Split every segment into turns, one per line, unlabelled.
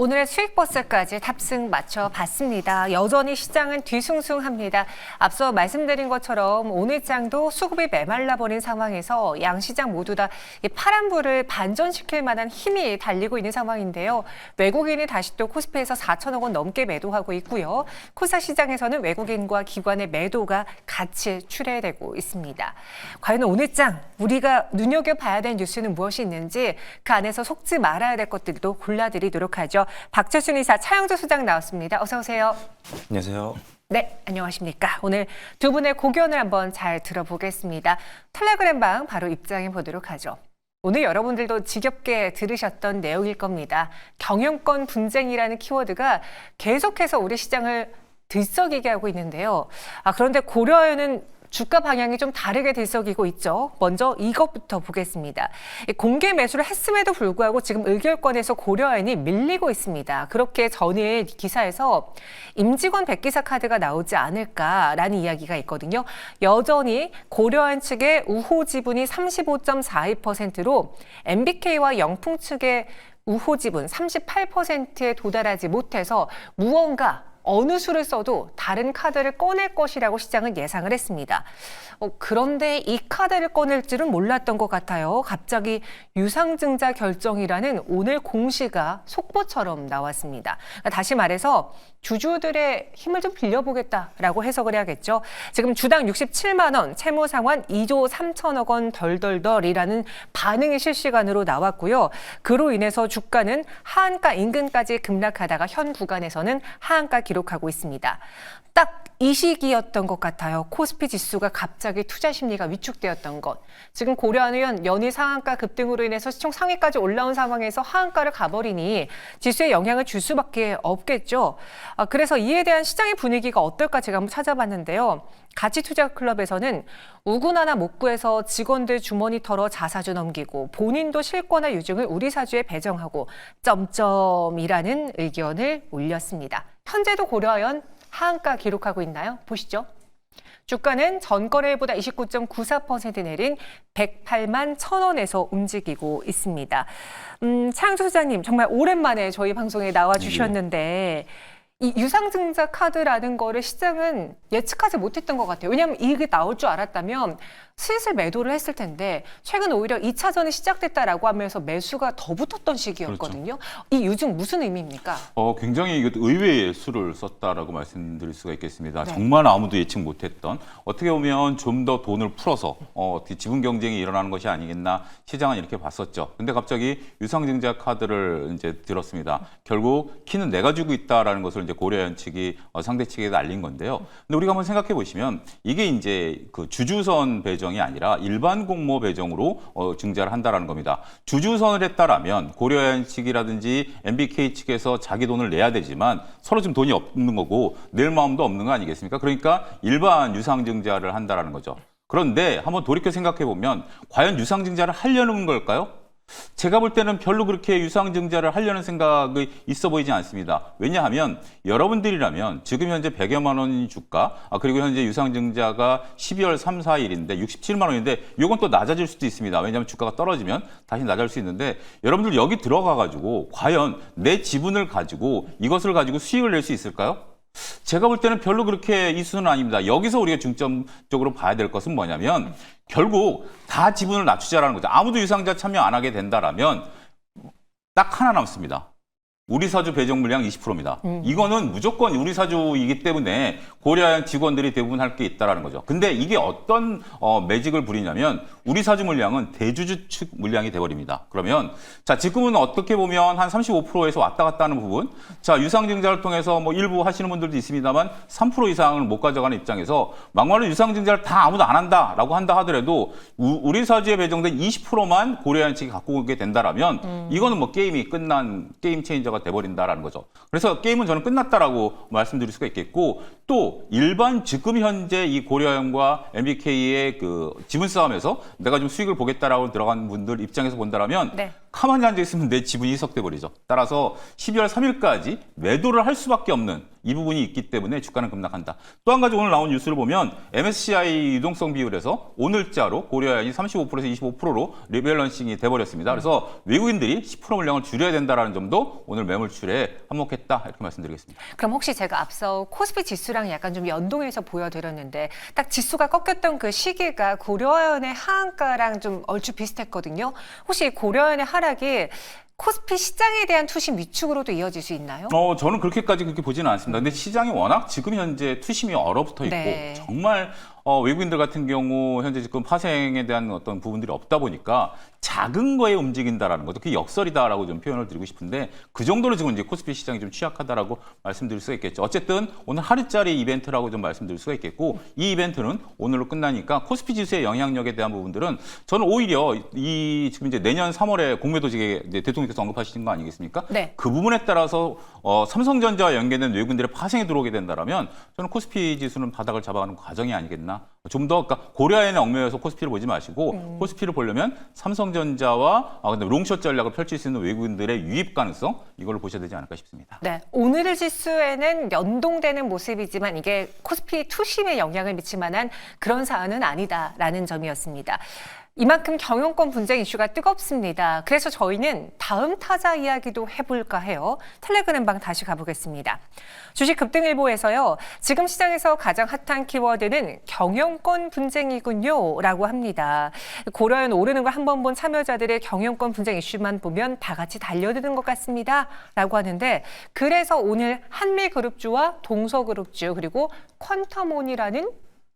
오늘의 수익버스까지 탑승 마쳐봤습니다. 여전히 시장은 뒤숭숭합니다. 앞서 말씀드린 것처럼 오늘 장도 수급이 메말라 버린 상황에서 양시장 모두 다 파란불을 반전시킬 만한 힘이 달리고 있는 상황인데요. 외국인이 다시 또 코스피에서 4천억 원 넘게 매도하고 있고요. 코스닥 시장에서는 외국인과 기관의 매도가 같이 출회되고 있습니다. 과연 오늘 장 우리가 눈여겨봐야 될 뉴스는 무엇이 있는지 그 안에서 속지 말아야 될 것들도 골라드리도록 하죠. 박철순 이사, 차영조 소장 나왔습니다. 어서 오세요.
안녕하세요.
네, 안녕하십니까. 오늘 두 분의 고견을 한번 잘 들어보겠습니다. 텔레그램방 바로 입장해 보도록 하죠. 오늘 여러분들도 지겹게 들으셨던 내용일 겁니다. 경영권 분쟁이라는 키워드가 계속해서 우리 시장을 들썩이게 하고 있는데요. 그런데 고려아연은 주가 방향이 좀 다르게 들썩이고 있죠. 먼저 이것부터 보겠습니다. 공개 매수를 했음에도 불구하고 지금 의결권에서 고려아연이 밀리고 있습니다. 그렇게 전일 기사에서 임직원 백기사 카드가 나오지 않을까라는 이야기가 있거든요. 여전히 고려아연 측의 우호 지분이 35.42%로 MBK와 영풍 측의 우호 지분 38%에 도달하지 못해서 무언가 어느 수를 써도 다른 카드를 꺼낼 것이라고 시장은 예상을 했습니다. 그런데 이 카드를 꺼낼 줄은 몰랐던 것 같아요. 갑자기 유상증자 결정이라는 오늘 공시가 속보처럼 나왔습니다. 다시 말해서 주주들의 힘을 좀 빌려보겠다라고 해석을 해야겠죠. 지금 주당 67만 원, 채무 상환 2조 3천억 원 덜덜덜이라는 반응이 실시간으로 나왔고요. 그로 인해서 주가는 하한가 인근까지 급락하다가 현 구간에서는 하한가 기록하고 있습니다. 딱 이 시기였던 것 같아요. 코스피 지수가 갑자기 투자 심리가 위축되었던 것. 지금 고려아연 연일 상한가 급등으로 인해서 시총 상위까지 올라온 상황에서 하한가를 가버리니 지수에 영향을 줄 수밖에 없겠죠. 그래서 이에 대한 시장의 분위기가 어떨까 제가 한번 찾아봤는데요. 가치투자클럽에서는 우군하나 못 구해서 직원들 주머니 털어 자사주 넘기고 본인도 실권화 유증을 우리 사주에 배정하고 점점이라는 의견을 올렸습니다. 현재도 고려아연 하한가 기록하고 있나요? 보시죠. 주가는 전거래일보다 29.94% 내린 108만 1,000원에서 움직이고 있습니다. 차영조 소장님 정말 오랜만에 저희 방송에 나와주셨는데 이 유상증자 카드라는 거를 시장은 예측하지 못했던 것 같아요. 왜냐하면 이게 나올 줄 알았다면 슬슬 매도를 했을 텐데 최근 오히려 2차전이 시작됐다라고 하면서 매수가 더 붙었던 시기였거든요. 그렇죠. 이 유증 무슨 의미입니까?
굉장히 이것도 의외의 수를 썼다라고 말씀드릴 수가 있겠습니다.
네.
정말 아무도 예측 못했던 어떻게 보면 좀 더 돈을 풀어서 지분 경쟁이 일어나는 것이 아니겠나 시장은 이렇게 봤었죠. 근데 갑자기 유상증자 카드를 이제 들었습니다. 결국 키는 내가 주고 있다라는 것을 이제 고려아연 측이 상대 측에게 알린 건데요. 근데 우리가 한번 생각해 보시면 이게 이제 그 주주선 배정이 아니라 일반 공모 배정으로 증자를 한다라는 겁니다. 주주선을 했다라면 고려아연 측이라든지 MBK 측에서 자기 돈을 내야 되지만 서로 지금 돈이 없는 거고 낼 마음도 없는 거 아니겠습니까? 그러니까 일반 유상증자를 한다라는 거죠. 그런데 한번 돌이켜 생각해 보면 과연 유상증자를 하려는 걸까요? 제가 볼 때는 별로 그렇게 유상증자를 하려는 생각이 있어 보이지 않습니다. 왜냐하면 여러분들이라면 지금 현재 100여만 원인 주가, 그리고 현재 유상증자가 12월 3, 4일인데 67만 원인데 이건 또 낮아질 수도 있습니다. 왜냐하면 주가가 떨어지면 다시 낮아질 수 있는데 여러분들 여기 들어가가지고 과연 내 지분을 가지고 이것을 가지고 수익을 낼 수 있을까요? 제가 볼 때는 별로 그렇게 이 수는 아닙니다. 여기서 우리가 중점적으로 봐야 될 것은 뭐냐면 결국 다 지분을 낮추자라는 거죠. 아무도 유상증자 참여 안 하게 된다라면 딱 하나 남습니다. 우리 사주 배정 물량 20%입니다. 이거는 무조건 우리 사주이기 때문에 고려아연 직원들이 대부분 할 게 있다라는 거죠. 근데 이게 어떤 매직을 부리냐면 우리 사주 물량은 대주주 측 물량이 돼버립니다. 그러면 자 지금은 어떻게 보면 한 35%에서 왔다 갔다 하는 부분, 자 유상증자를 통해서 뭐 일부 하시는 분들도 있습니다만 3% 이상을 못 가져가는 입장에서 막말로 유상증자를 다 아무도 안 한다라고 한다 하더라도 우리 사주에 배정된 20%만 고려아연 측이 갖고 오게 된다라면 이거는 뭐 게임이 끝난 게임 체인저가 돼버린다라는 거죠. 그래서 게임은 저는 끝났다라고 말씀드릴 수가 있겠고 또 일반 지금 현재 이 고려아연과 MBK의 그 지분 싸움에서 내가 좀 수익을 보겠다라고 들어간 분들 입장에서 본다라면
네.
가만히 앉아 있으면 내 지분이 희석돼 버리죠. 따라서 12월 3일까지 매도를 할 수밖에 없는 이 부분이 있기 때문에 주가는 급락한다. 또 한 가지 오늘 나온 뉴스를 보면 MSCI 유동성 비율에서 오늘자로 고려아연이 35%에서 25%로 리밸런싱이 돼버렸습니다. 그래서 외국인들이 10% 물량을 줄여야 된다는 점도 오늘 매물출에 한몫했다 이렇게 말씀드리겠습니다.
그럼 혹시 제가 앞서 코스피 지수랑 약간 좀 연동해서 보여드렸는데 딱 지수가 꺾였던 그 시기가 고려아연의 하한가랑 좀 얼추 비슷했거든요. 혹시 고려아연의 하락이 코스피 시장에 대한 투심 위축으로도 이어질 수 있나요?
저는 그렇게까지 그렇게 보지는 않습니다. 근데 시장이 워낙 지금 현재 투심이 얼어붙어 있고
네.
정말 외국인들 같은 경우 현재 지금 파생에 대한 어떤 부분들이 없다 보니까 작은 거에 움직인다라는 것도 그게 역설이다라고 좀 표현을 드리고 싶은데 그 정도로 지금 이제 코스피 시장이 좀 취약하다라고 말씀드릴 수가 있겠죠. 어쨌든 오늘 하루짜리 이벤트라고 좀 말씀드릴 수가 있겠고 이 이벤트는 오늘로 끝나니까 코스피 지수의 영향력에 대한 부분들은 저는 오히려 이 지금 이제 내년 3월에 공매도직에 이제 대통령께서 언급하신 거 아니겠습니까?
네.
그 부분에 따라서 삼성전자와 연계된 외국인들의 파생이 들어오게 된다라면 저는 코스피 지수는 바닥을 잡아가는 과정이 아니겠나. 좀 더 그러니까 고려아연에 얽매여서 코스피를 보지 마시고 코스피를 보려면 삼성전자와 근데 롱숏 전략을 펼칠 수 있는 외국인들의 유입 가능성 이걸로 보셔야 되지 않을까 싶습니다.
네, 오늘의 지수에는 연동되는 모습이지만 이게 코스피 투심에 영향을 미칠 만한 그런 사안은 아니다라는 점이었습니다. 이만큼 경영권 분쟁 이슈가 뜨겁습니다. 그래서 저희는 다음 타자 이야기도 해볼까 해요. 텔레그램방 다시 가보겠습니다. 주식 급등일보에서요. 지금 시장에서 가장 핫한 키워드는 경영권 분쟁이군요 라고 합니다. 고려아연 오르는 걸 한 번 본 참여자들의 경영권 분쟁 이슈만 보면 다 같이 달려드는 것 같습니다 라고 하는데 그래서 오늘 한미그룹주와 동서그룹주 그리고 퀀텀온이라는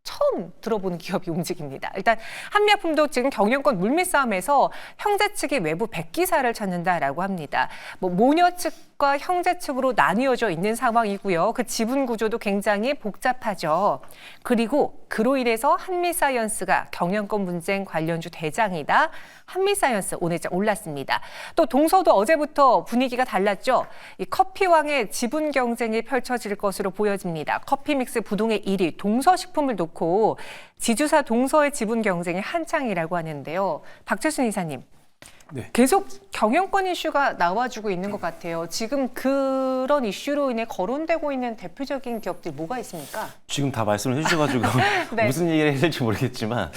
처음 들어보는 기업이 움직입니다. 일단 한미약품도 지금 경영권 물밑 싸움에서 형제 측이 외부 백기사를 찾는다라고 합니다. 모녀 측과 형제 측으로 나뉘어져 있는 상황이고요. 그 지분 구조도 굉장히 복잡하죠. 그리고 그로 인해서 한미사이언스가 경영권 분쟁 관련주 대장이다. 한미사이언스 오늘 올랐습니다. 또 동서도 어제부터 분위기가 달랐죠. 이 커피왕의 지분 경쟁이 펼쳐질 것으로 보여집니다. 커피믹스 부동의 1위 동서식품을 놓고 지주사 동서의 지분 경쟁이 한창이라고 하는데요. 박철순 이사님.
네.
계속 경영권 이슈가 나와주고 있는 것 같아요. 지금 그런 이슈로 인해 거론되고 있는 대표적인 기업들 뭐가 있습니까?
지금 다 말씀을 해주셔가지고
네.
무슨 얘기를 해야 될지 모르겠지만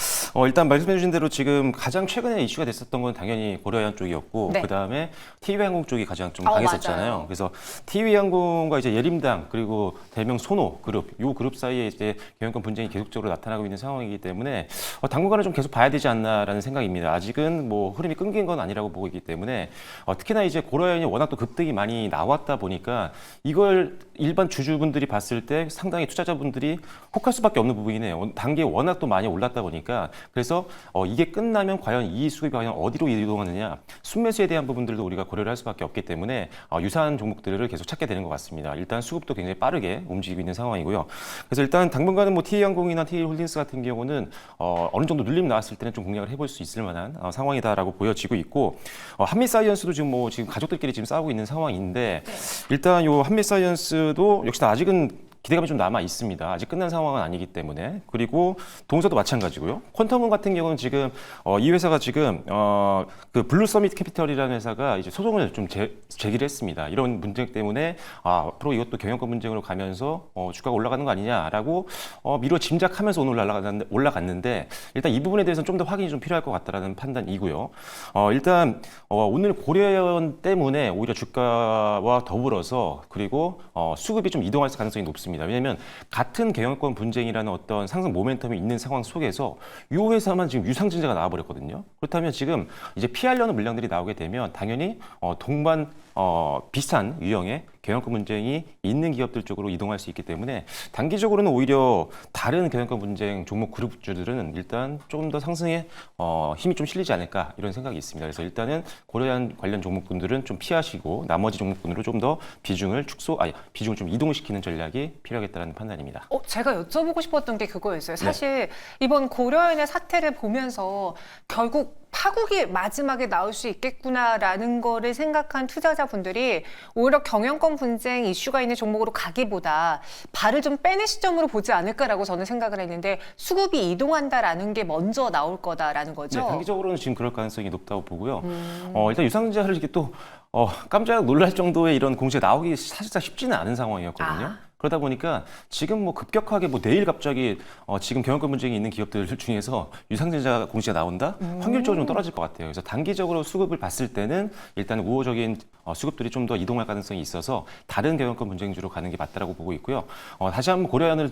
일단 말씀해주신 대로 지금 가장 최근에 이슈가 됐었던 건 당연히 고려아연 쪽이었고
네.
그다음에 TV항공 쪽이 가장 좀
맞아요.
강했었잖아요. 그래서 TV항공과 이제 예림당 그리고 대명 소노 그룹 요 그룹 사이에 이제 경영권 분쟁이 계속적으로 나타나고 있는 상황이기 때문에 당분간은 좀 계속 봐야 되지 않나라는 생각입니다. 아직은 뭐 흐름이 끊긴 건 아니라고 보고 있기 때문에 특히나 이제 고려아연이 워낙 또 급등이 많이 나왔다 보니까 이걸 일반 주주분들이 봤을 때 상당히 투자자분들이 혹할 수밖에 없는 부분이네요. 단계 워낙 또 많이 올랐다 보니까 그래서 이게 끝나면 과연 이 수급이 과연 어디로 이동하느냐 순매수에 대한 부분들도 우리가 고려를 할 수밖에 없기 때문에 유사한 종목들을 계속 찾게 되는 것 같습니다. 일단 수급도 굉장히 빠르게 움직이고 있는 상황이고요. 그래서 일단 당분간은 뭐 TA항공이나 TA홀딩스 같은 경우는 어느 정도 눌림 나왔을 때는 좀 공략을 해볼 수 있을 만한 상황이다라고 보여지고 있고 한미사이언스도 지금 지금 가족들끼리 지금 싸우고 있는 상황인데 일단 요 한미사이언스도 역시나 아직은 기대감이 좀 남아 있습니다. 아직 끝난 상황은 아니기 때문에. 그리고 동서도 마찬가지고요. 퀀텀은 같은 경우는 지금 이 회사가 지금 그 블루 서밋 캐피털이라는 회사가 이제 소송을 좀 제기를 했습니다. 이런 문제 때문에 앞으로 이것도 경영권 문쟁으로 가면서 주가가 올라가는 거 아니냐라고 미뤄 짐작하면서 오늘 올라갔는데 일단 이 부분에 대해서는 좀 더 확인이 좀 필요할 것 같다라는 판단이고요. 일단 오늘 고려아연 때문에 오히려 주가와 더불어서 그리고 수급이 좀 이동할 가능성이 높습니다. 왜냐하면 같은 경영권 분쟁이라는 어떤 상승 모멘텀이 있는 상황 속에서 이 회사만 지금 유상증자가 나와버렸거든요. 그렇다면 지금 이제 피하려는 물량들이 나오게 되면 당연히 동반 비슷한 유형의 경영권 분쟁이 있는 기업들 쪽으로 이동할 수 있기 때문에 단기적으로는 오히려 다른 경영권 분쟁 종목 그룹주들은 일단 조금 더 상승에 힘이 좀 실리지 않을까 이런 생각이 있습니다. 그래서 일단은 고려아연 관련 종목군들은 좀 피하시고 나머지 종목군으로 좀 더 비중을 비중을 좀 이동시키는 전략이 필요하겠다는 판단입니다.
제가 여쭤보고 싶었던 게 그거였어요. 사실 이번 고려아연의 사태를 보면서 결국 파국이 마지막에 나올 수 있겠구나라는 거를 생각한 투자자분들이 오히려 경영권 분쟁 이슈가 있는 종목으로 가기보다 발을 좀 빼는 시점으로 보지 않을까라고 저는 생각을 했는데 수급이 이동한다라는 게 먼저 나올 거다라는 거죠.
네, 단기적으로는 지금 그럴 가능성이 높다고 보고요. 일단 유상증자를 이렇게 또 깜짝 놀랄 정도의 이런 공시가 나오기 사실상 쉽지는 않은 상황이었거든요. 그러다 보니까 지금 뭐 급격하게 뭐 내일 갑자기 지금 경영권 분쟁이 있는 기업들 중에서 유상증자 공시가 나온다? 확률적으로 좀 떨어질 것 같아요. 그래서 단기적으로 수급을 봤을 때는 일단 우호적인 수급들이 좀 더 이동할 가능성이 있어서 다른 경영권 분쟁주로 가는 게 맞다라고 보고 있고요. 다시 한번 고려안을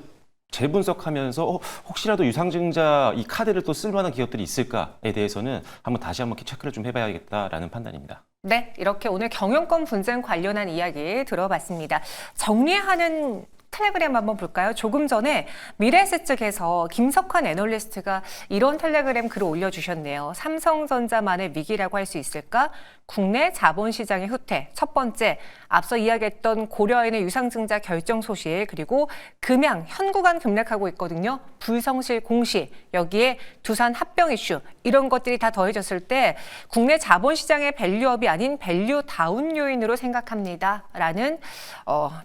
재분석하면서 혹시라도 유상증자 이 카드를 또 쓸만한 기업들이 있을까에 대해서는 다시 한번 체크를 좀 해봐야겠다라는 판단입니다.
네, 이렇게 오늘 경영권 분쟁 관련한 이야기 들어봤습니다. 정리하는 텔레그램 한번 볼까요? 조금 전에 미래에셋 측에서 김석환 애널리스트가 이런 텔레그램 글을 올려주셨네요. 삼성전자만의 위기라고 할 수 있을까? 국내 자본시장의 후퇴. 첫 번째, 앞서 이야기했던 고려인의 유상증자 결정 소식, 그리고 금양, 현구간 급락하고 있거든요. 불성실 공시, 여기에 두산 합병 이슈, 이런 것들이 다 더해졌을 때 국내 자본시장의 밸류업이 아닌 밸류 다운 요인으로 생각합니다. 라는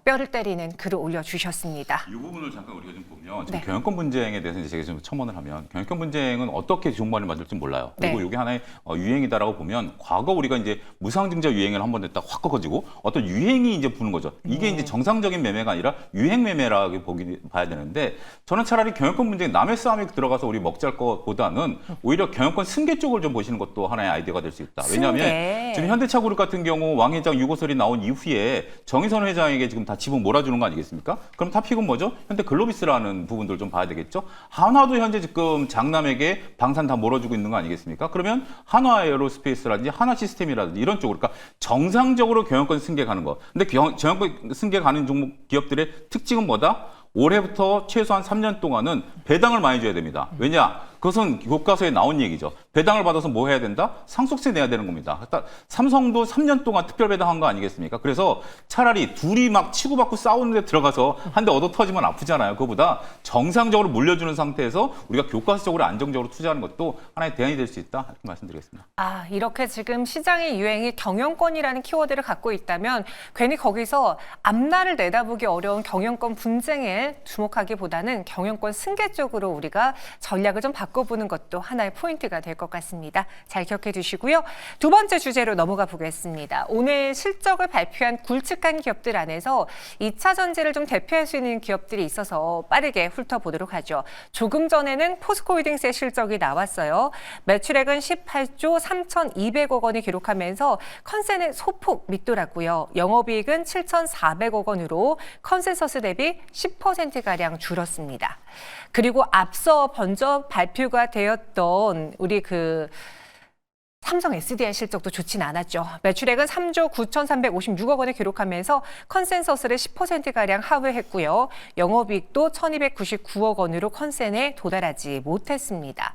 뼈를 때리는 글을 올려주셨습니다.
이 부분을 잠깐 우리가 좀 보면 지금
네.
경영권 분쟁에 대해서 이제 제가 좀 첨언을 하면 경영권 분쟁은 어떻게 종말을 맞을지 몰라요. 그리고
네.
이게 하나의 유행이다라고 보면 과거 우리가 이제 무상증자 유행을 한번 했다 확 꺾어지고 어떤 유행이 이제 부는 거죠. 이게 이제 정상적인 매매가 아니라 유행 매매라고 봐야 되는데 저는 차라리 경영권 분쟁 남의 싸움에 들어가서 우리 먹잘 것보다는 오히려 경영권 승계 쪽을 좀 보시는 것도 하나의 아이디어가 될 수 있다. 왜냐하면
승계.
지금 현대차그룹 같은 경우 왕 회장 유고설이 나온 이후에 정의선 회장에게 지금 다 지분 몰아주는 거 아니겠습니까? 그럼 타픽은 뭐죠? 현대 글로비스라는 부분들 좀 봐야 되겠죠. 한화도 현재 지금 장남에게 방산 다 몰아주고 있는 거 아니겠습니까? 그러면 한화 에어로스페이스라든지 한화 시스템이라든지 이런 쪽으로 그러니까 정상적으로 경영권 승계 가는 거. 근데 경영권 승계 가는 종목 기업들의 특징은 뭐다? 올해부터 최소한 3년 동안은 배당을 많이 줘야 됩니다. 왜냐? 그것은 교과서에 나온 얘기죠. 배당을 받아서 뭐 해야 된다? 상속세 내야 되는 겁니다. 그러니까 삼성도 3년 동안 특별 배당한 거 아니겠습니까? 그래서 차라리 둘이 막 치고받고 싸우는 데 들어가서 한 대 얻어 터지면 아프잖아요. 그거보다 정상적으로 물려주는 상태에서 우리가 교과서적으로 안정적으로 투자하는 것도 하나의 대안이 될 수 있다. 이렇게 말씀드리겠습니다.
이렇게 지금 시장의 유행이 경영권이라는 키워드를 갖고 있다면 괜히 거기서 앞날을 내다보기 어려운 경영권 분쟁에 주목하기보다는 경영권 승계 쪽으로 우리가 전략을 좀 바꿔보는 것도 하나의 포인트가 될 것 같습니다. 잘 기억해 두시고요. 두 번째 주제로 넘어가 보겠습니다. 오늘 실적을 발표한 굵직한 기업들 안에서 2차 전지를 좀 대표할 수 있는 기업들이 있어서 빠르게 훑어보도록 하죠. 조금 전에는 포스코홀딩스의 실적이 나왔어요. 매출액은 18조 3,200억 원을 기록하면서 컨센은 소폭 밑돌았고요. 영업이익은 7,400억 원으로 컨센서스 대비 10%가량 줄었습니다. 그리고 앞서 먼저 발표가 되었던 우리 삼성 SDI 실적도 좋진 않았죠. 매출액은 3조 9,356억 원을 기록하면서 컨센서스를 10%가량 하회했고요. 영업이익도 1,299억 원으로 컨센에 도달하지 못했습니다.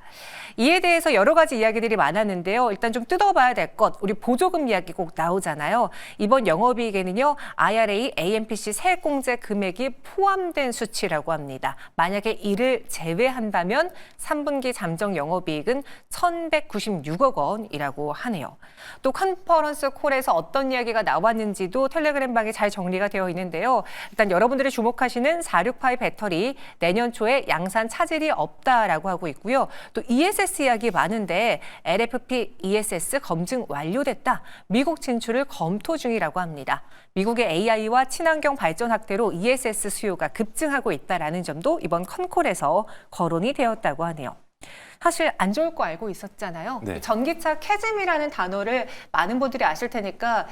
이에 대해서 여러 가지 이야기들이 많았는데요. 일단 좀 뜯어봐야 될 것, 우리 보조금 이야기 꼭 나오잖아요. 이번 영업이익에는요, IRA, AMPC 세액공제 금액이 포함된 수치라고 합니다. 만약에 이를 제외한다면 3분기 잠정 영업이익은 1,196억 원. 이라고 하네요. 또 컨퍼런스 콜에서 어떤 이야기가 나왔는지도 텔레그램방에 잘 정리가 되어 있는데요. 일단 여러분들이 주목하시는 468 배터리 내년 초에 양산 차질이 없다라고 하고 있고요. 또 ESS 이야기 많은데 LFP ESS 검증 완료됐다. 미국 진출을 검토 중이라고 합니다. 미국의 AI와 친환경 발전 확대로 ESS 수요가 급증하고 있다라는 점도 이번 컨콜에서 거론이 되었다고 하네요. 사실 안 좋을 거 알고 있었잖아요.
네.
전기차 캐즘이라는 단어를 많은 분들이 아실 테니까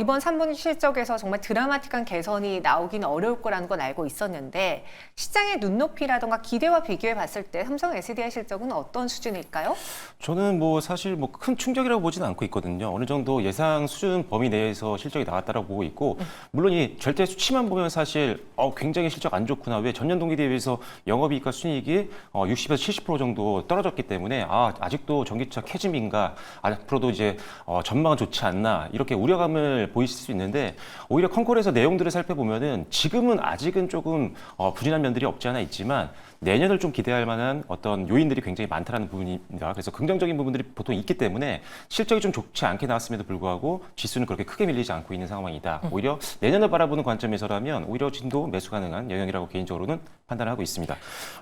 이번 3분기 실적에서 정말 드라마틱한 개선이 나오기는 어려울 거라는 건 알고 있었는데 시장의 눈높이라던가 기대와 비교해 봤을 때 삼성 SDI 실적은 어떤 수준일까요?
저는 사실 큰 충격이라고 보지는 않고 있거든요. 어느 정도 예상 수준 범위 내에서 실적이 나왔다라고 보고 있고, 물론 이 절대 수치만 보면 사실 굉장히 실적 안 좋구나. 왜 전년 동기 대비해서 영업이익과 순이익이 60에서 70% 정도 떨어졌기 때문에 아직도 전기차 캐즘인가, 앞으로도 이제 전망은 좋지 않나, 이렇게 우려감을 보이실 수 있는데, 오히려 컨콜에서 내용들을 살펴보면은 지금은 아직은 조금 부진한 면들이 없지 않아 있지만 내년을 좀 기대할 만한 어떤 요인들이 굉장히 많다는 부분입니다. 그래서 긍정적인 부분들이 보통 있기 때문에 실적이 좀 좋지 않게 나왔음에도 불구하고 지수는 그렇게 크게 밀리지 않고 있는 상황이다. 오히려 내년을 바라보는 관점에서라면 오히려 지금도 매수 가능한 영역이라고 개인적으로는 판단하고 있습니다.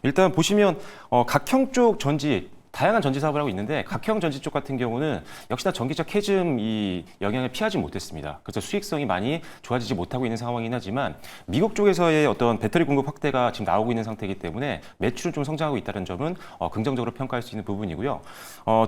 일단 보시면 각형 쪽 전지 다양한 전지 사업을 하고 있는데 각형 전지 쪽 같은 경우는 역시나 전기차 캐즘 이 영향을 피하지 못했습니다. 그래서 수익성이 많이 좋아지지 못하고 있는 상황이긴 하지만 미국 쪽에서의 어떤 배터리 공급 확대가 지금 나오고 있는 상태이기 때문에 매출은 좀 성장하고 있다는 점은 긍정적으로 평가할 수 있는 부분이고요.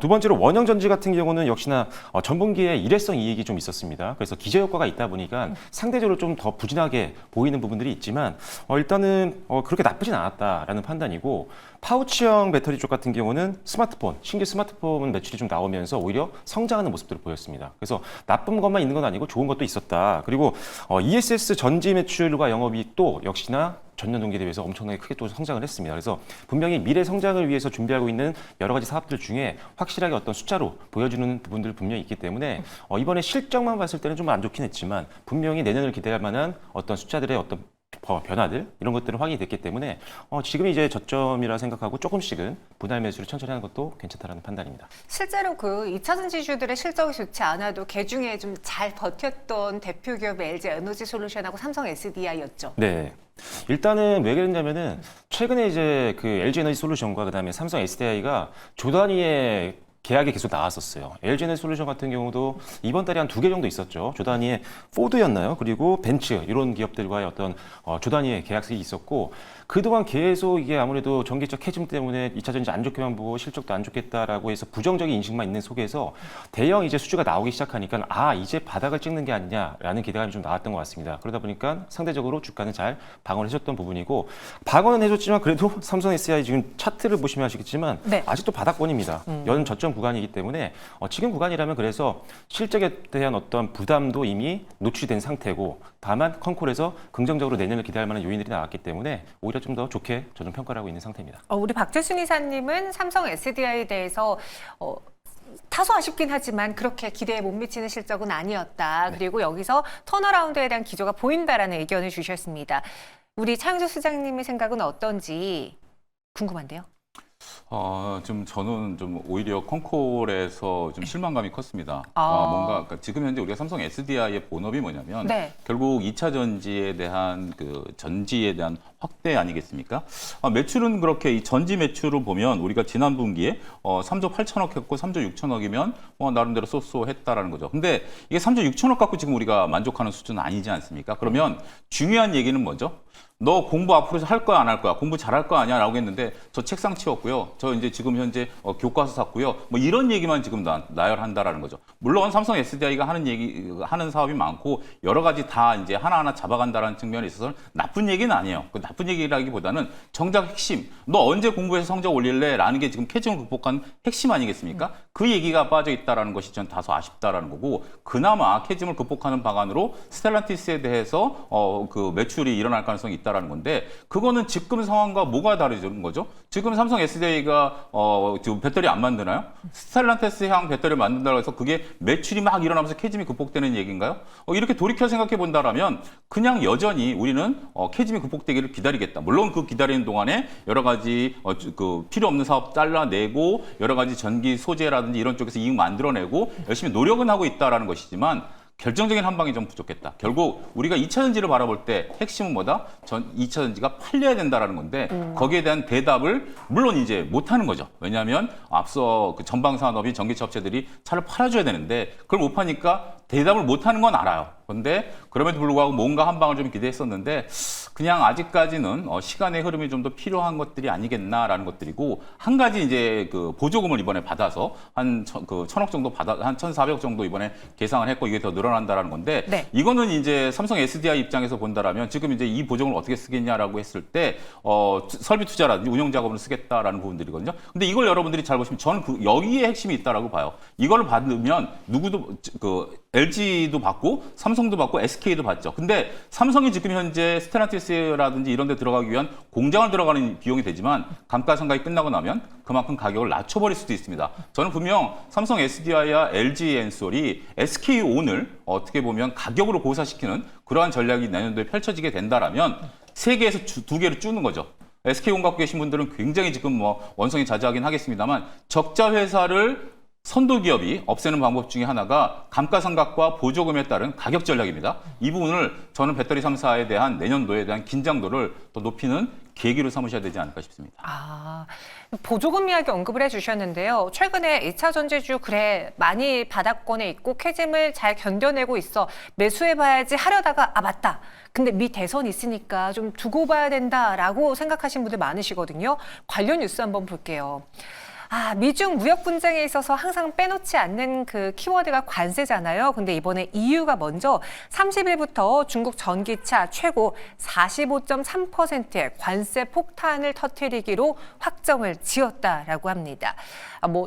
두 번째로 원형 전지 같은 경우는 역시나 전분기에 일회성 이익이 좀 있었습니다. 그래서 기저 효과가 있다 보니까 상대적으로 좀 더 부진하게 보이는 부분들이 있지만 일단은 그렇게 나쁘진 않았다라는 판단이고 파우치형 배터리 쪽 같은 경우는 스마트폰, 신규 스마트폰 매출이 좀 나오면서 오히려 성장하는 모습들을 보였습니다. 그래서 나쁜 것만 있는 건 아니고 좋은 것도 있었다. 그리고 ESS 전지 매출과 영업이익 또 역시나 전년 동기에 비해서 엄청나게 크게 또 성장을 했습니다. 그래서 분명히 미래 성장을 위해서 준비하고 있는 여러 가지 사업들 중에 확실하게 어떤 숫자로 보여주는 부분들 분명히 있기 때문에 이번에 실적만 봤을 때는 좀 안 좋긴 했지만 분명히 내년을 기대할 만한 어떤 숫자들의 어떤 변화들 이런 것들은 확인이 됐기 때문에 지금이 이제 저점이라 생각하고 조금씩은 분할 매수를 천천히 하는 것도 괜찮다라는 판단입니다.
실제로 그 2차전 지주들의 실적이 좋지 않아도 그 중에 좀 잘 버텼던 대표 기업이 LG 에너지 솔루션하고 삼성 SDI였죠.
네. 일단은 왜 그랬냐면은 최근에 이제 그 LG 에너지 솔루션과 그다음에 삼성 SDI가 조 단위의 계약이 계속 나왔었어요. LG 에너지 솔루션 같은 경우도 이번 달에 한 2개 정도 있었죠. 조 단위의 포드였나요? 그리고 벤츠 이런 기업들과의 어떤 조 단위의 계약이 있었고 그동안 계속 이게 아무래도 전기차 캐즘 때문에 2차 전지 안 좋게만 보고 실적도 안 좋겠다라고 해서 부정적인 인식만 있는 속에서 대형 이제 수주가 나오기 시작하니까 이제 바닥을 찍는 게 아니냐라는 기대감이 좀 나왔던 것 같습니다. 그러다 보니까 상대적으로 주가는 잘 방어를 해줬던 부분이고 방어는 해줬지만 그래도 삼성 SDI 지금 차트를 보시면 아시겠지만
네.
아직도 바닥권입니다. 연 저점 구간이기 때문에 지금 구간이라면 그래서 실적에 대한 어떤 부담도 이미 노출된 상태고 다만 컨콜에서 긍정적으로 내년을 기대할 만한 요인들이 나왔기 때문에 오히려 좀 더 좋게 저는 평가를 하고 있는 상태입니다.
우리 박재순 이사님은 삼성 SDI에 대해서 다소 아쉽긴 하지만 그렇게 기대에 못 미치는 실적은 아니었다.
네.
그리고 여기서 턴어라운드에 대한 기조가 보인다라는 의견을 주셨습니다. 우리 차영주 수장님의 생각은 어떤지 궁금한데요.
저는 좀 오히려 컨콜에서 좀 실망감이 컸습니다. 그러니까 지금 현재 우리가 삼성 SDI의 본업이 뭐냐면
네.
결국 2차 전지에 대한 그 전지에 대한 확대 아니겠습니까? 매출은 그렇게 이 전지 매출을 보면 우리가 지난 분기에 3조 8천억 했고 3조 6천억이면 나름대로 쏘쏘했다라는 거죠. 근데 이게 3조 6천억 갖고 지금 우리가 만족하는 수준은 아니지 않습니까? 그러면 중요한 얘기는 뭐죠? 너 공부 앞으로 할 거야 안 할 거야? 공부 잘할 거 아니야? 라고 했는데 저 책상 치웠고요. 저 이제 지금 현재 교과서 샀고요. 뭐 이런 얘기만 지금 나열한다라는 거죠. 물론 삼성 SDI가 하는 사업이 많고 여러 가지 다 이제 하나하나 잡아간다라는 측면에 있어서는 나쁜 얘기는 아니에요. 그 나쁜 얘기라기보다는 정작 핵심. 너 언제 공부해서 성적 올릴래? 라는 게 지금 캐즘을 극복한 핵심 아니겠습니까? 그 얘기가 빠져 있다라는 것이 전 다소 아쉽다라는 거고 그나마 캐즘을 극복하는 방안으로 스텔란티스에 대해서 그 매출이 일어날 가능성이 있다라는 건데 그거는 지금 상황과 뭐가 다르는 거죠? 지금 삼성 SDI가 지금 배터리 안 만드나요? 스텔란티스향 배터리를 만든다고 해서 그게 매출이 막 일어나면서 캐즘이 극복되는 얘기인가요? 이렇게 돌이켜 생각해 본다라면 그냥 여전히 우리는 캐즘이 극복되기를 기다리겠다. 물론 그 기다리는 동안에 여러 가지 그 필요 없는 사업 잘라내고 여러 가지 전기 소재라든지 이런 쪽에서 이익 만들어내고 열심히 노력은 하고 있다라는 것이지만 결정적인 한 방이 좀 부족했다. 결국 우리가 2차 전지를 바라볼 때 핵심은 뭐다? 2차 전지가 팔려야 된다라는 건데 거기에 대한 대답을 물론 이제 못 하는 거죠. 왜냐하면 앞서 그 전방 산업이 전기차 업체들이 차를 팔아줘야 되는데 그걸 못 파니까 대답을 못 하는 건 알아요. 그런데 그럼에도 불구하고 뭔가 한 방을 좀 기대했었는데 그냥 아직까지는 시간의 흐름이 좀 더 필요한 것들이 아니겠나라는 것들이고 한 가지 이제 그 보조금을 이번에 받아서 한 1,000억 정도 한 1,400억 정도 이번에 계상을 했고 이게 더 늘어난다라는 건데
네.
이거는 이제 삼성 SDI 입장에서 본다라면 지금 이제 이 보조금을 어떻게 쓰겠냐라고 했을 때 설비 투자라든지 운영 작업을 쓰겠다라는 부분들이거든요. 근데 이걸 여러분들이 잘 보시면 저는 여기에 핵심이 있다라고 봐요. 이걸 받으면 누구도 LG도 받고 삼성도 받고 SK도 받죠. 근데 삼성이 지금 현재 스텔란티스라든지 이런 데 들어가기 위한 공장을 들어가는 비용이 되지만 감가상각이 끝나고 나면 그만큼 가격을 낮춰버릴 수도 있습니다. 저는 분명 삼성 SDI와 LG 엔솔이 SK온을 어떻게 보면 가격으로 고사시키는 그러한 전략이 내년도에 펼쳐지게 된다라면 세 개에서 두 개를 주는 거죠. SK온 갖고 계신 분들은 굉장히 지금 원성이 자자하긴 하겠습니다만 적자 회사를 선도 기업이 없애는 방법 중에 하나가 감가상각과 보조금에 따른 가격 전략입니다. 이 부분을 저는 배터리 3사에 대한 내년도에 대한 긴장도를 더 높이는 계기로 삼으셔야 되지 않을까 싶습니다.
아, 보조금 이야기 언급을 해주셨는데요. 최근에 2차 전지주 그래 많이 바닥권에 있고 캐즘을 잘 견뎌내고 있어. 매수해봐야지 하려다가 아 맞다. 근데 미 대선 있으니까 좀 두고 봐야 된다라고 생각하신 분들 많으시거든요. 관련 뉴스 한번 볼게요. 미중 무역 분쟁에 있어서 항상 빼놓지 않는 그 키워드가 관세잖아요. 근데 이번에 EU가 먼저 30일부터 중국 전기차 최고 45.3%의 관세 폭탄을 터뜨리기로 확정을 지었다라고 합니다.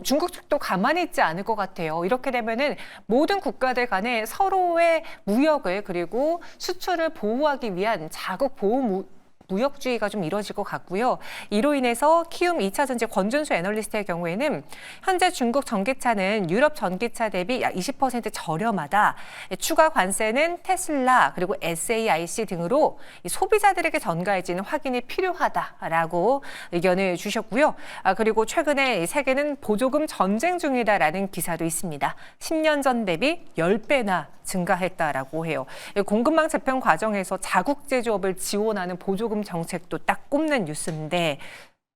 중국 측도 가만히 있지 않을 것 같아요. 이렇게 되면은 모든 국가들 간에 서로의 무역을 그리고 수출을 보호하기 위한 자국 보호 무역주의가 좀 이뤄질 것 같고요. 이로 인해서 키움 2차 전지 권준수 애널리스트의 경우에는 현재 중국 전기차는 유럽 전기차 대비 약 20% 저렴하다. 추가 관세는 테슬라 그리고 SAIC 등으로 소비자들에게 전가해지는 확인이 필요하다라고 의견을 주셨고요. 그리고 최근에 세계는 보조금 전쟁 중이다라는 기사도 있습니다. 10년 전 대비 10배나 증가했다라고 해요. 공급망 재편 과정에서 자국 제조업을 지원하는 보조금 정책도 딱 꼽는 뉴스인데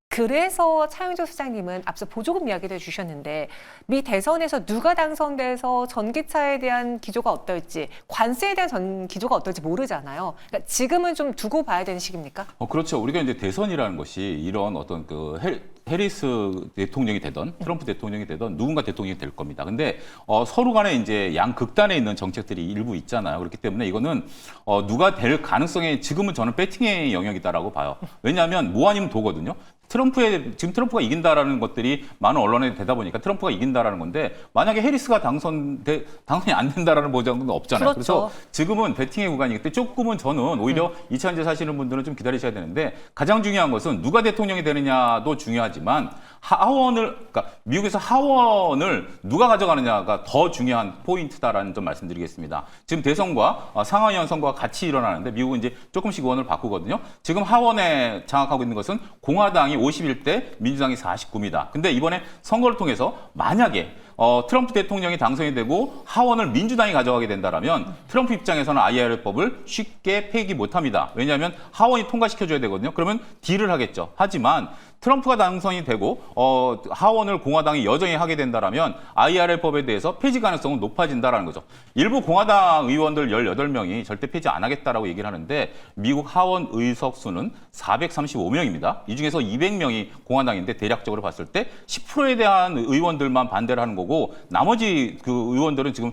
그래서 차윤조 소장님은 앞서 보조금 이야기도 해주셨는데 미 대선에서 누가 당선돼서 전기차에 대한 기조가 어떨지 관세에 대한 기조가 어떨지 모르잖아요. 그러니까 지금은 좀 두고 봐야 되는 시기입니까?
그렇죠. 우리가 이제 대선이라는 것이 이런 어떤 해리스 대통령이 되던 트럼프 대통령이 되던 누군가 대통령이 될 겁니다. 근데 서로 간에 이제 양극단에 있는 정책들이 일부 있잖아요. 그렇기 때문에 이거는 누가 될 가능성이 지금은 저는 배팅의 영역이다라고 봐요. 왜냐하면 뭐 아니면 도거든요. 지금 트럼프가 이긴다라는 것들이 많은 언론에 되다 보니까 트럼프가 이긴다라는 건데 만약에 해리스가 당선이 안 된다라는 보장은 없잖아요.
그렇죠.
그래서 지금은 배팅의 구간이기 때문에 조금은 저는 오히려 2차전지 사시는 분들은 좀 기다리셔야 되는데 가장 중요한 것은 누가 대통령이 되느냐도 중요하지만 그러니까 미국에서 하원을 누가 가져가느냐가 더 중요한 포인트다라는 점 말씀드리겠습니다. 지금 대선과 상하위원 선거가 같이 일어나는데 미국은 이제 조금씩 의원을 바꾸거든요. 지금 하원에 장악하고 있는 것은 공화당이 51대 민주당이 49입니다. 근데 이번에 선거를 통해서 만약에 트럼프 대통령이 당선이 되고 하원을 민주당이 가져가게 된다라면 트럼프 입장에서는 IRA법을 쉽게 폐기 못합니다. 왜냐하면 하원이 통과시켜줘야 되거든요. 그러면 딜을 하겠죠. 하지만 트럼프가 당선이 되고 하원을 공화당이 여전히 하게 된다라면 IRA법에 대해서 폐지 가능성은 높아진다라는 거죠. 일부 공화당 의원들 18명이 절대 폐지 안 하겠다라고 얘기를 하는데 미국 하원 의석 수는 435명입니다. 이 중에서 200명이 공화당인데 대략적으로 봤을 때 10%에 대한 의원들만 반대를 하는 거고 나머지 그 의원들은 지금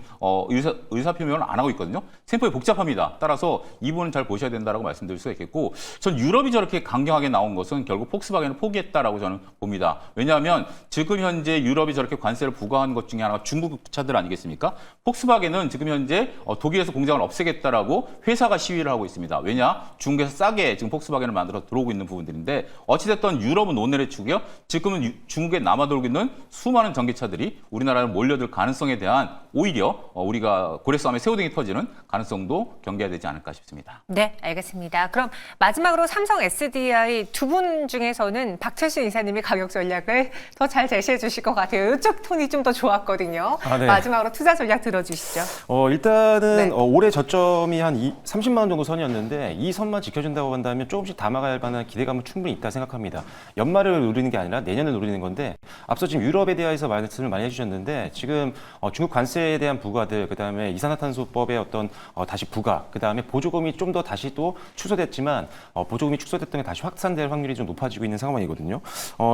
의사 표명을 안 하고 있거든요. 생각이 복잡합니다. 따라서 이 부분은 잘 보셔야 된다라고 말씀드릴 수가 있겠고 전 유럽이 저렇게 강경하게 나온 것은 결국 폭스바겐을 포기했다라고 저는 봅니다. 왜냐하면 지금 현재 유럽이 저렇게 관세를 부과한 것 중에 하나가 중국 차들 아니겠습니까? 폭스바겐은 지금 현재 독일에서 공장을 없애겠다라고 회사가 시위를 하고 있습니다. 왜냐? 중국에서 싸게 지금 폭스바겐을 만들어 들어오고 있는 부분들인데 어찌됐든 유럽은 논외를 추고요. 지금은 중국에 남아돌고 있는 수많은 전기차들이 우리나라를 몰려들 가능성에 대한 오히려 우리가 고래 싸움에 새우등이 터지는 가능성도 경계해야 되지 않을까 싶습니다.
네, 알겠습니다. 그럼 마지막으로 삼성 SDI 두 분 중에서는 박철신 이사님이 가격 전략을 더 잘 제시해 주실 것 같아요. 이쪽 톤이 좀 더 좋았거든요.
네.
마지막으로 투자 전략 들어주시죠.
일단은
네.
올해 저점이 한 30만 원 정도 선이었는데 이 선만 지켜준다고 한다면 조금씩 담아갈 만한 기대감은 충분히 있다 생각합니다. 연말을 노리는 게 아니라 내년을 노리는 건데 앞서 지금 유럽에 대해서 말씀을 많이 해주셨는데 지금 중국 관세에 대한 부과들 그다음에 이산화탄소법의 어떤 다시 부과 그다음에 보조금이 좀 더 다시 또 축소됐지만 보조금이 축소됐던 게 다시 확산될 확률이 좀 높아지고 있는 상황이거든요.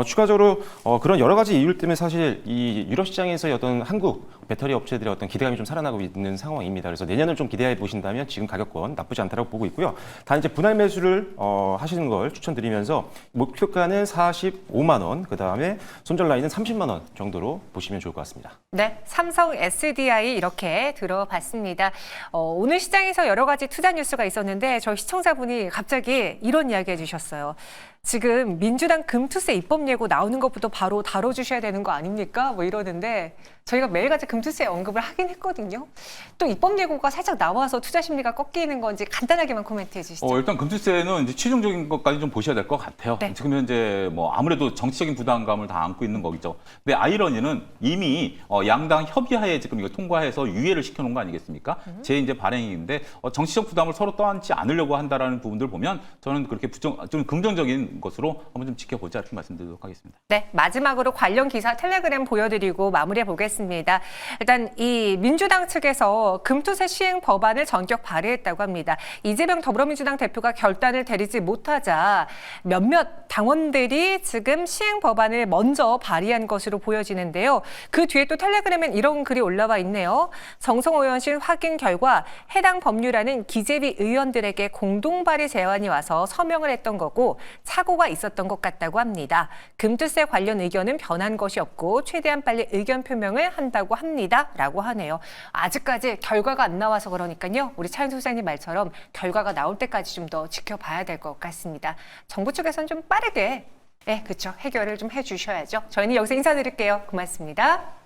추가적으로 그런 여러 가지 이유 때문에 사실 이 유럽 시장에서의 어떤 한국 배터리 업체들의 어떤 기대감이 좀 살아나고 있는 상황입니다. 그래서 내년을 좀 기대해 보신다면 지금 가격권 나쁘지 않다고 보고 있고요. 단 이제 분할 매수를 하시는 걸 추천드리면서 목표가는 45만 원, 그다음에 손절 라인은 30만 원 정도로 보시면 좋을 것 같습니다.
네, 삼성 SDI 이렇게 들어봤습니다. 오늘 시장에서 여러 가지 투자 뉴스가 있었는데 저희 시청자분이 갑자기 이런 이야기 해주셨어요. 지금 민주당 금투세 입법 예고 나오는 것부터 바로 다뤄주셔야 되는 거 아닙니까? 뭐 이러는데 저희가 매일같이 금투세 언급을 하긴 했거든요. 또 입법 예고가 살짝 나와서 투자 심리가 꺾이는 건지 간단하게만 코멘트해 주시죠.
일단 금투세는 이제 최종적인 것까지 좀 보셔야 될 것 같아요.
네.
지금 현재 뭐 아무래도 정치적인 부담감을 다 안고 있는 거겠죠. 근데 아이러니는 이미 양당 협의하에 지금 이거 통과해서 유예를 시켜놓은 거 아니겠습니까? 제 이제 발행인데 정치적 부담을 서로 떠안지 않으려고 한다라는 부분들 보면 저는 그렇게 좀 긍정적인 것으로 한번 좀 지켜보자 이렇게 말씀드리도록 하겠습니다.
네, 마지막으로 관련 기사 텔레그램 보여드리고 마무리해 보겠습니다. 일단 이 민주당 측에서 금투세 시행 법안을 전격 발의했다고 합니다. 이재명 더불어민주당 대표가 결단을 내리지 못하자 몇몇 당원들이 지금 시행 법안을 먼저 발의한 것으로 보여지는데요. 그 뒤에 또 텔레그램엔 이런 글이 올라와 있네요. 정성호 의원실 확인 결과 해당 법률안은 기재위 의원들에게 공동 발의 제안이 와서 서명을 했던 거고 착오가 있었던 것 같다고 합니다. 금투세 관련 의견은 변한 것이 없고 최대한 빨리 의견 표명을 한다고 합니다. 라고 하네요. 아직까지 결과가 안 나와서 그러니까요. 우리 차윤수 소장님 말처럼 결과가 나올 때까지 좀 더 지켜봐야 될 것 같습니다. 정부 측에서는 좀 빠르게 그렇죠. 해결을 좀 해주셔야죠. 저희는 여기서 인사드릴게요. 고맙습니다.